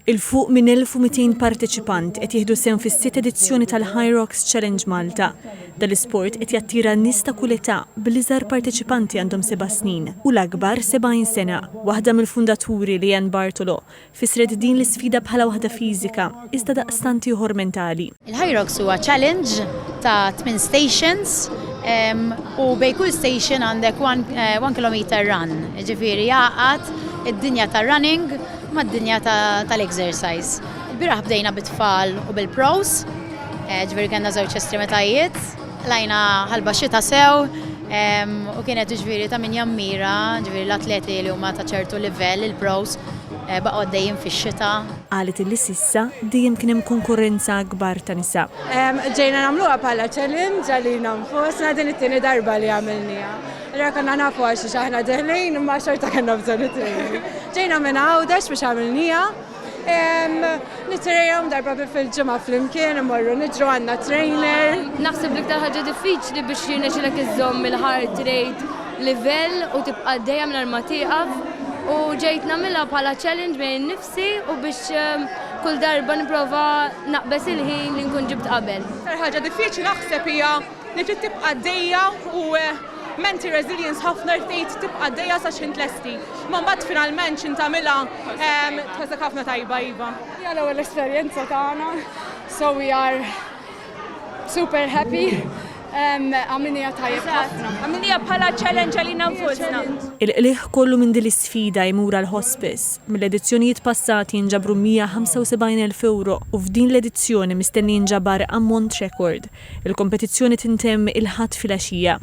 Il-fuq minn 1200 parteċipant qed jieħdu sehem fis-sitt edizzjoni tal-Hyrox Challenge Malta. Dal-isport qed jattira n-nies ta' kull età bl-iżgħar parteċipanti għandhom 7 snin u l-akbar 70 sena. Waħda mill-fundaturi Lian Bartolo fisret din l-isfida bħala waħda fiżika iżda daqstant ieħor mentali. Il-Hyrox huwa challenge ta' 8 stations u bej kull station għandek 1 kilometer run. Ġifieri jaqgħad id-dinja tar-running mad-dinja tal-exercise. Il-biraħ bdejna bit-tfal u bil-pros, ġifieri kellna żewġ estremitajiet, lajna ħalba xita sew u kienet ġifieri ta' min jammira, ġifieri l-atleti li huma ta' ċertu livell, il-pros, baqgħu għaddejjin fix-xita. Qalet illi s'issa dejjem kien hemm konkurrenza kbar ta' nisa. Ġejna nagħmluha bħala challenge għalina nfusna din it-tieni darba li għamilniha. Ra konna nafu għax aħna deħlejn imma xorta kellna bżonn it-training. Ġejna minn għawdex biex għamilniha. Nitrejhom darba fil-ġimgħa flimkien imorru niġru għandna trainer. Naħseb l-iktar ħaġa diffiċli biex jirnexxilek iżżomm il-heart rate livell u tibqa' dejjem mingħajr ma tieqaf. U ġejt nagħmilha bħala challenge bejn nifsi u biex kull darba nipprova naqbes il-ħin li nkun ġibt qabel. Ħaġa diffiċli naħseb hija li trid tibqa' dejja u menti resilience ħafna rtejt tibqa' dejja sa xint lesti. Ma mbagħad finalment xint tagħmilha tħossek ħafna tajba iva. Hija l-ewwel esperjenza tagħna, so we are super happy. Għamlinija tajjeb ħafna. Għamlinija bħala challenge għalina nfusna. Il-qliħ kollu minn din l-isfida jmur għall-hospice. Mill-edizzjonijiet passati nġabru 175,000 euro u f'din l-edizzjoni mistenni nġabar ammont record. Il-kompetizzjoni tintemm il-ħadd fil-għaxija.